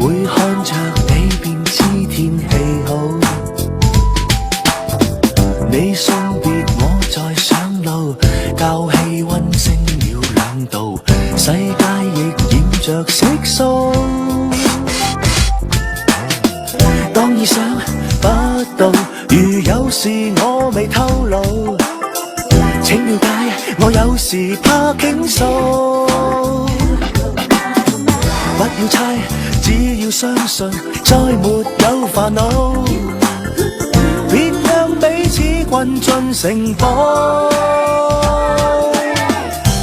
會看着你便知天氣好。你送別我在上路，較氣溫升了2度，世界亦染着色素。當意想不到，如有事我未透露，請了解我有時怕傾訴。不要猜，只要相信，再沒有煩惱，別讓彼此困進城堡。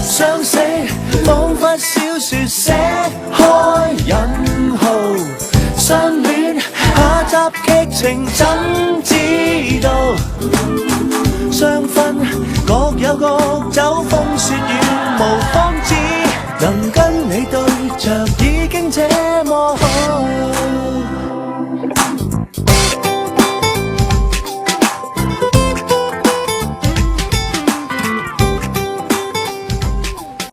相識彷彿小說寫開引號，相戀下集劇情怎知道？雙分各有各走，風雪雨無方知，能跟你對着